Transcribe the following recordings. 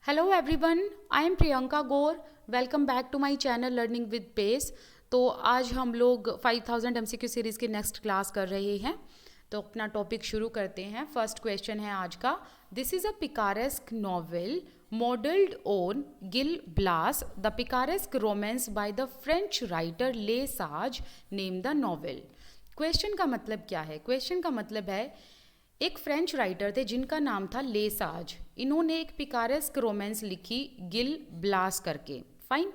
Hello everyone, I am Priyanka Gaur. Welcome back to my channel learning with pace. तो आज हम लोग 5000 एमसीक्यू सीरीज़ की नेक्स्ट क्लास कर रहे हैं। तो अपना टॉपिक शुरू करते हैं। फर्स्ट क्वेश्चन है आज का, this is a picaresque novel modelled on Gil Blas the picaresque romance by the French writer Le Sage name the novel. Question का मतलब क्या है? क्वेश्चन का मतलब है एक फ्रेंच राइटर थे जिनका नाम था ले साज। इन्होंने एक पिकारेस्क रोमांस लिखी गिल ब्लास करके। फाइन।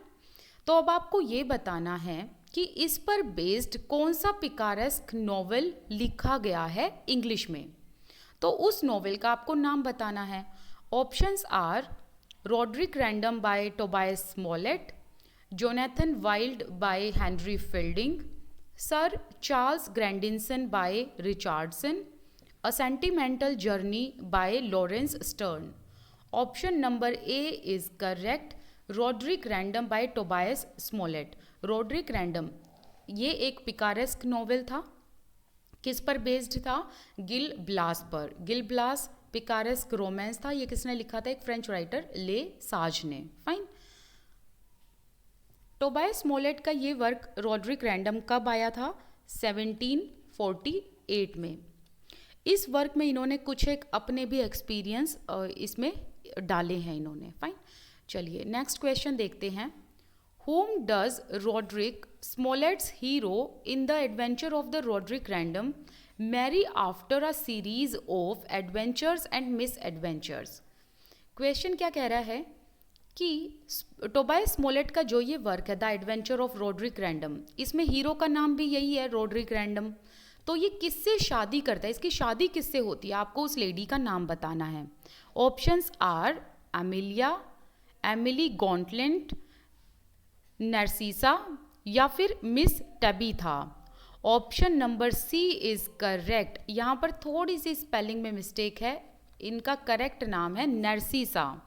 तो अब आपको ये बताना है कि इस पर बेस्ड कौन सा पिकारेस्क नॉवेल लिखा गया है इंग्लिश में। तो उस नॉवेल का आपको नाम बताना है। Options are Roderick Random by Tobias Smollett, Jonathan Wild by Henry Fielding, Sir Charles Grandison by Richardson, A Sentimental Journey by Lawrence Stern. Option number A is correct. Roderick Random by Tobias Smollett. Roderick Random ये एक picaresque novel था। किस पर based था? Gill BLAS पर। Gill BLAS picaresque romance था। ये किसने लिखा था? एक फ्रेंच राइटर ले साज ने। फाइन। टोबायस स्मॉलेट का ये वर्क रॉड्रिक रैंडम कब आया था? 1748 में। इस वर्क में इन्होंने कुछ एक अपने भी एक्सपीरियंस इसमें डाले हैं इन्होंने। फाइन। चलिए नेक्स्ट क्वेश्चन देखते हैं। Whom does Roderick Smollett's hero in the adventure of the Roderick Random marry after a series of adventures and misadventures? Question क्या कह रहा है कि टोबायस स्मॉलेट का जो ये वर्क है the adventure of Rodrick random, इसमें हीरो का नाम भी यही है रॉड्रिक रैंडम। तो ये किससे शादी करता है? इसकी शादी किससे होती है? आपको उस लेडी का नाम बताना है। Options are Emilia, Emily Gauntlet, Narcissa या फिर Miss Tabitha. Option number C is correct. यहाँ पर थोड़ी सी स्पेलिंग में मिस्टेक है। इनका करेक्ट नाम है नरसिसा।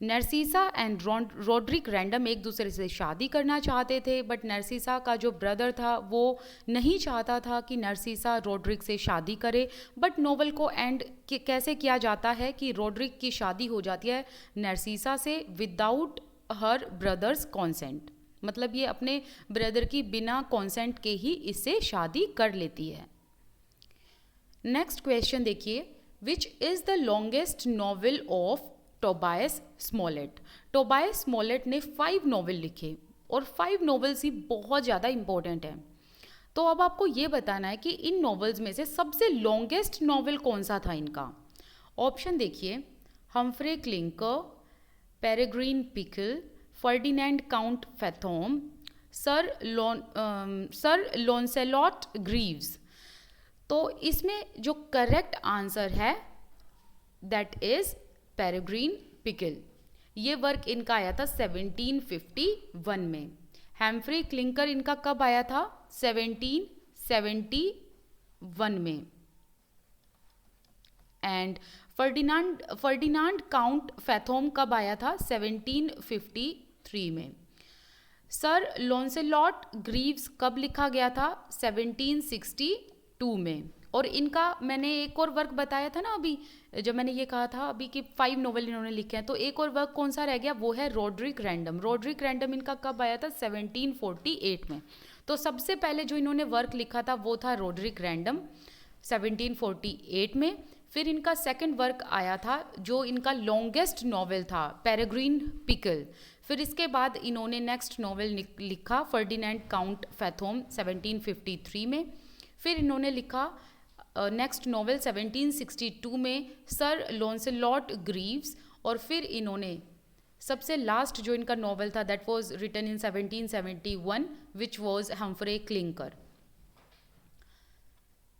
नरसिसा एंड रॉड्रिक रैंडम एक दूसरे से शादी करना चाहते थे, बट नरसिसा का जो ब्रदर था वो नहीं चाहता था कि नरसिसा रॉड्रिक से शादी करे। बट नोवेल को एंड कैसे किया जाता है कि रॉड्रिक की शादी हो जाती है नरसिसा से विदाउट हर ब्रदर्स कॉन्सेंट। मतलब ये अपने ब्रदर की बिना कॉन्सेंट के ही इससे शादी कर लेती है। नेक्स्ट क्वेश्चन देखिए, which is the longest novel of Tobias Smollett. Tobias Smollett ने 5 नॉवेल लिखे और 5 नॉवेल्स ही बहुत ज़्यादा इंपॉर्टेंट हैं। तो अब आपको ये बताना है कि इन नॉवेल्स में से सबसे लॉन्गेस्ट नॉवेल कौन सा था इनका। ऑप्शन देखिए, Humphry Clinker, Peregrine Pickle, Ferdinand Count Fathom, Sir Launcelot Greaves. तो इसमें जो करेक्ट आंसर है दैट इज पेरेग्रीन पिकल। ये वर्क इनका आया था 1751 में। हैम्फ्री क्लिंकर इनका कब आया था? 1771 में। एंड फर्डिनांड काउंट फैथोम कब आया था? 1753 में। सर लॉन्सेलॉट ग्रीव्स कब लिखा गया था? 1762 में। और इनका मैंने एक और वर्क बताया था ना अभी, जब मैंने ये कहा था अभी कि 5 नॉवेल इन्होंने लिखे हैं, तो एक और वर्क कौन सा रह गया? वो है रॉड्रिक रैंडम। रॉड्रिक रैंडम इनका कब आया था? 1748 में। तो सबसे पहले जो इन्होंने वर्क लिखा था वो था रॉड्रिक रैंडम 1748 में। फिर इनका सेकंड वर्क आया था जो इनका लॉन्गेस्ट नॉवेल था, पेरेग्रीन पिकल। फिर इसके बाद इन्होंने नेक्स्ट नॉवेल लिखा फर्डिनेंड काउंट फैथोम 1753 में। फिर इन्होंने लिखा नेक्स्ट नॉवेल 1762 में सर लॉन्सेलॉट ग्रीव्स। और फिर इन्होंने सबसे लास्ट जो इनका नॉवेल था that was written in 1771 which was Humphry Clinker.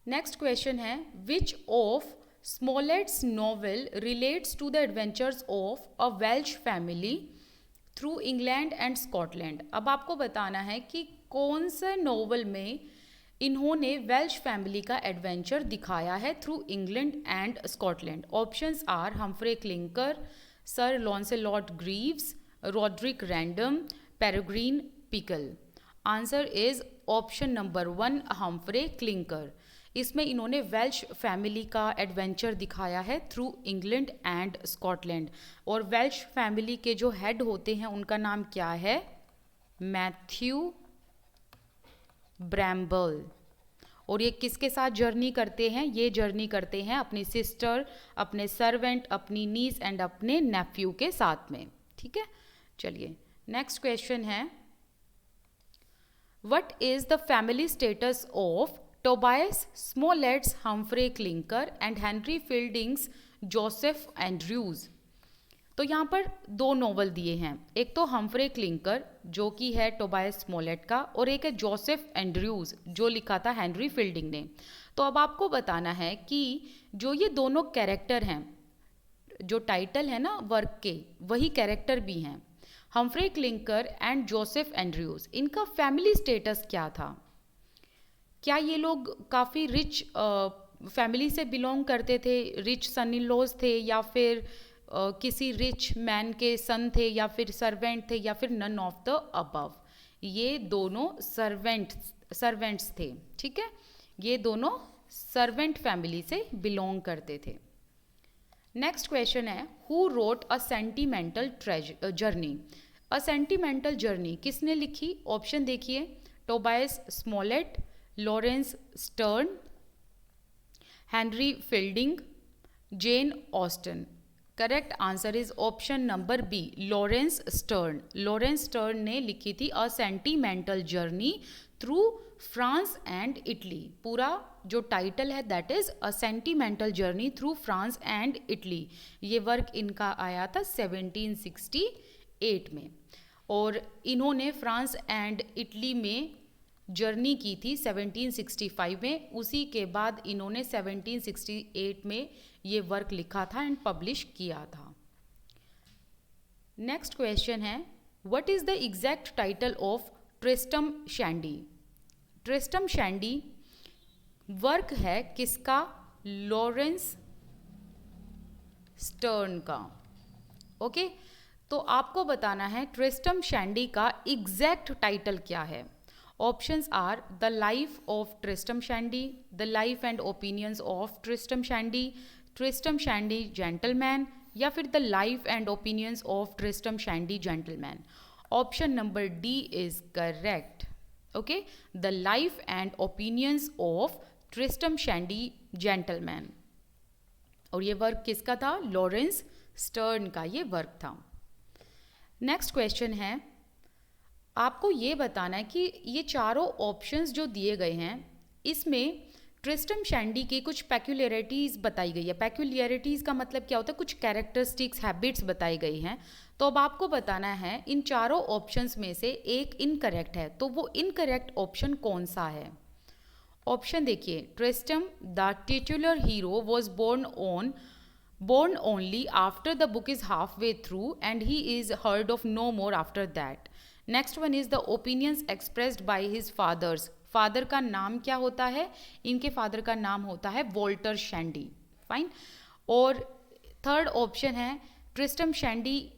Next question है, which of Smollett's novel relates to the adventures of a Welsh family through England and Scotland. अब आपको बताना है कि कौन से नॉवेल में इन्होंने वेल्श फैमिली का एडवेंचर दिखाया है through England and Scotland. Options are Humphry Clinker, Sir Launcelot Greaves, Roderick Random, Peregrine Pickle. Answer is option number 1 Humphry Clinker. इसमें इन्होंने वेल्श फैमिली का एडवेंचर दिखाया है थ्रू इंग्लैंड एंड स्कॉटलैंड। और Welsh family के जो हेड होते हैं उनका नाम क्या है? Matthew Bramble. और ये किसके साथ जर्नी करते हैं? ये जर्नी करते हैं अपनी सिस्टर, अपने सर्वेंट, अपनी नीस एंड अपने नेफ्यू के साथ में। ठीक है, चलिए नेक्स्ट क्वेश्चन है, what is the family status of Tobias Smollett's, Humphry Clinker and Henry Fielding's Joseph Andrews? तो यहाँ पर दो नॉवल दिए हैं, एक तो हम्फ्रे क्लिंकर जो कि है टोबायस स्मोलेट का, और एक है जोसेफ एंड्रयूज जो लिखा था हेनरी फील्डिंग ने। तो अब आपको बताना है कि जो ये दोनों कैरेक्टर हैं, जो टाइटल है ना वर्क के, वही कैरेक्टर भी हैं, Humphrey Clinker and Joseph Andrews, इनका फैमिली स्टेटस क्या था? क्या ये लोग काफ़ी रिच फैमिली से बिलोंग करते थे, रिच सन इन लॉज थे, या फिर किसी रिच मैन के सन थे, या फिर सर्वेंट थे, या फिर नन ऑफ द अबव? ये दोनों सर्वेंट्स थे। ठीक है, ये दोनों सर्वेंट फैमिली से बिलोंग करते थे। नेक्स्ट क्वेश्चन है, who wrote a sentimental journey? A sentimental journey किसने लिखी? ऑप्शन देखिए, Tobias Smollett, Laurence Sterne, Henry Fielding, Jane Austen. Correct answer is option number B, Laurence Sterne. Laurence Sterne ने लिखी थी a sentimental journey through France and Italy. पूरा जो title है that is a sentimental journey through France and Italy. ये work इनका आया था 1768 में, और इन्होंने फ्रांस एंड इटली में जर्नी की थी 1765 में। उसी के बाद इन्होंने 1768 में ये वर्क लिखा था एंड पब्लिश किया था। नेक्स्ट क्वेश्चन है, what is the exact title of Tristram Shandy? Tristram Shandy work है किसका? लॉरेंस स्टर्न का। ओके, तो आपको बताना है ट्रिस्टम शैंडी का एग्जैक्ट टाइटल क्या है। Options are the life of Tristram Shandy, the life and opinions of Tristram Shandy, Tristram Shandy gentleman, या फिर the life and opinions of Tristram Shandy gentleman. Option number D is correct. Okay, the life and opinions of Tristram Shandy gentleman. और ये work किसका था? Lawrence stern का ये work था। Next question है, आपको ये बताना है कि ये चारों ऑप्शंस जो दिए गए हैं इसमें ट्रिस्टम शैंडी की कुछ पेक्यूलियरिटीज़ बताई गई है। पेक्यूलियरिटीज़ का मतलब क्या होता है? कुछ कैरेक्टरिस्टिक्स, हैबिट्स बताई गई हैं। तो अब आपको बताना है इन चारों ऑप्शंस में से एक इनकरेक्ट है, तो वो इनकरेक्ट ऑप्शन कौन सा है? ऑप्शन देखिए, Tristram the titular hero was born only after the book is halfway through and he is heard of no more after that. Next one is the opinions expressed by his fathers. Father का नाम क्या होता है? इनके father का नाम होता है वॉल्टर शैंडी। फाइन। और थर्ड ऑप्शन है ट्रिस्टम शैंडी,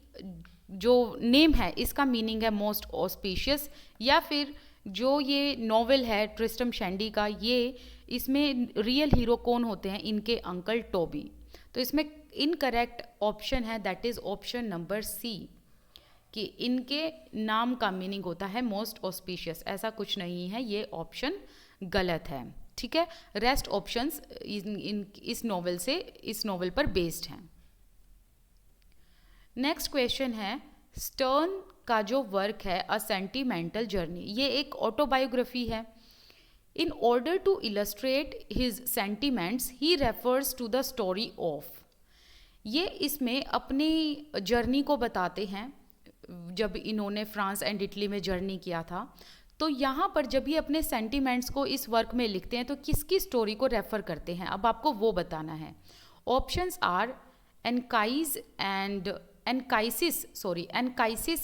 जो नेम है इसका मीनिंग है मोस्ट ऑस्पिशियस, या फिर जो ये नॉवेल है ट्रिस्टम शैंडी का, ये इसमें रियल हीरो कौन होते हैं? इनके अंकल टोबी। तो इसमें इनकरेक्ट ऑप्शन है that is option number C, कि इनके नाम का मीनिंग होता है मोस्ट ऑस्पिशियस। ऐसा कुछ नहीं है, ये ऑप्शन गलत है। ठीक है, रेस्ट ऑप्शंस इस नॉवेल पर बेस्ड हैं। नेक्स्ट क्वेश्चन है, स्टर्न का जो वर्क है अ सेंटिमेंटल जर्नी, ये एक ऑटोबायोग्राफी है। In order to illustrate his sentiments, he refers to the story of। ये इसमें अपनी जर्नी को बताते हैं जब इन्होंने फ्रांस एंड इटली में जर्नी किया था। तो यहाँ पर जब ये अपने सेंटिमेंट्स को इस वर्क में लिखते हैं तो किसकी स्टोरी को रेफर करते हैं? अब आपको वो बताना है। Options are Anchises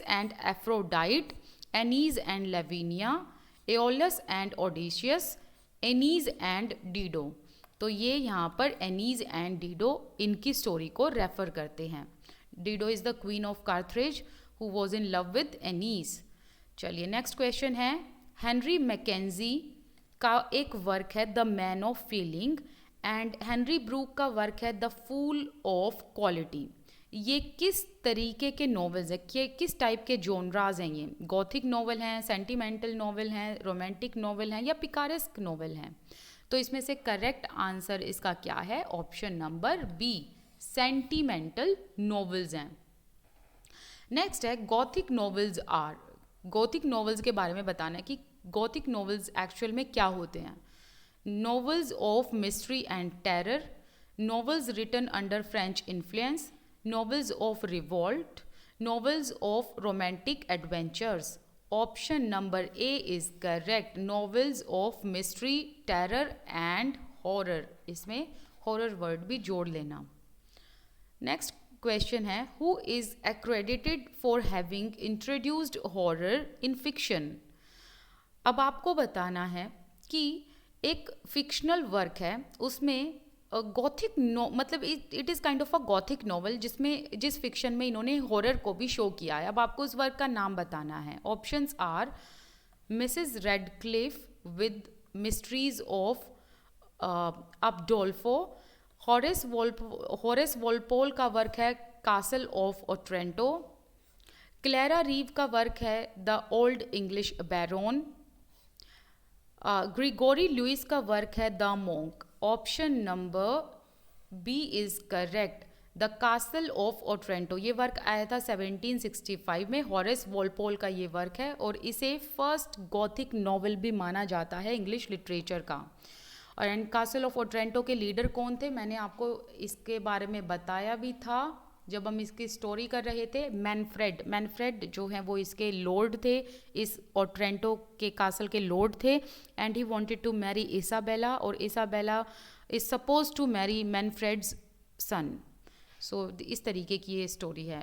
and Aphrodite, Aeneas and Lavinia, Aeolus and Odysseus, Aeneas and Dido. तो ये यहाँ पर एनीज एंड डीडो इनकी स्टोरी को रेफर करते हैं। Dido is the queen of Carthage who was in love with Aeneas. चलिए next question है, हेनरी मैकेंजी का एक वर्क है the man of feeling, and Henry Brooke का वर्क है द फूल ऑफ क्वालिटी। ये किस तरीके के नॉवेल्स है, किस टाइप के जोनराज हैं? ये गॉथिक नॉवल हैं, सेंटिमेंटल नॉवल हैं, रोमांटिक नॉवल हैं या पिकारेस्क नॉवल हैं? तो इसमें से करेक्ट आंसर इसका क्या है? Option number B, sentimental novels हैं। नेक्स्ट है Gothic novels are. Gothic novels के बारे में बताना है कि गॉथिक नॉवेल्स एक्चुअल में क्या होते हैं। Novels of mystery and terror, novels written under French influence, novels of revolt, novels of romantic adventures. Option number A is correct, novels of mystery, terror and horror. इसमें horror word भी जोड़ लेना। Next question है, who is accredited for having introduced horror in fiction? अब आपको बताना है कि एक फिक्शनल वर्क है, उसमें गॉथिक मतलब it is kind of a Gothic novel जिस फिक्शन में इन्होंने हॉरर को भी शो किया है। अब आपको उस वर्क का नाम बताना है। Options are Mrs Radcliffe with mysteries of Udolpho, Horace Walpole का वर्क है castle of Otranto, Clara Reeve का वर्क है the old English baron, Gregory Lewis का वर्क है the monk. Option number B is correct, the castle of Otranto. ये work आया था 1765 में, हॉरेस वॉलपोल का ये वर्क है और इसे फर्स्ट गॉथिक नॉवल भी माना जाता है इंग्लिश लिटरेचर का। और एंड कासल ऑफ ओट्रेंटो के लीडर कौन थे, मैंने आपको इसके बारे में बताया भी था जब हम इसकी स्टोरी कर रहे थे। मैनफ्रेड जो हैं वो इसके लॉर्ड थे, इस ओट्रेंटो के कासल के लॉर्ड थे, and he wanted to marry Isabella, और Isabella is suppose to marry Manfred's son. So इस तरीके की ये स्टोरी है।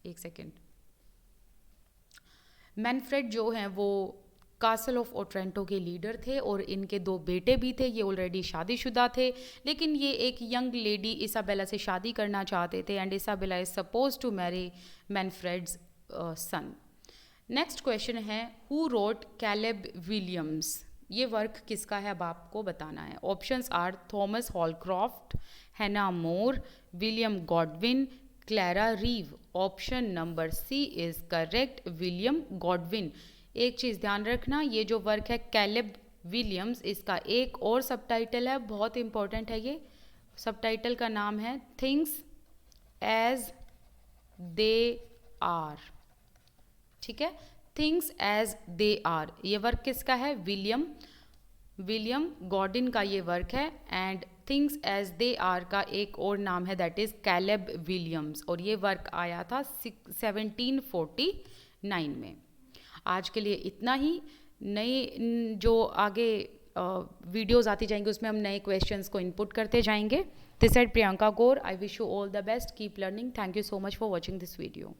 एक सेकेंड। मैनफ्रेड जो हैं वो कासल ऑफ ओट्रेंटो के लीडर थे और इनके 2 बेटे भी थे। ये ऑलरेडी शादीशुदा थे, लेकिन ये एक यंग लेडी इसाबेला से शादी करना चाहते थे, and Isabella is suppose to marry Manfred's son. Next question है, हु रोट कैलेब विलियम्स? ये वर्क किसका है, अब आपको बताना है। Options are Thomas Holcroft, Hannah More, William Godwin, Clara Reeve. Option number C is correct, William Godwin. एक चीज़ ध्यान रखना, ये जो वर्क है कैलेब विलियम्स, इसका एक और सबटाइटल है, बहुत इंपॉर्टेंट है ये सबटाइटल का नाम है थिंग्स एज दे आर। ठीक है, थिंग्स एज दे आर। ये वर्क किसका है? विलियम गॉर्डन का ये वर्क है, and things as they are का एक और नाम है, दैट इज कैलेब विलियम्स, और ये वर्क आया था 1749 में। आज के लिए इतना ही। नई जो आगे वीडियोस आती जाएंगी उसमें हम नए क्वेश्चंस को इनपुट करते जाएंगे। This side Priyanka Gaur, I wish you all the best, keep learning. Thank you so much for watching this video.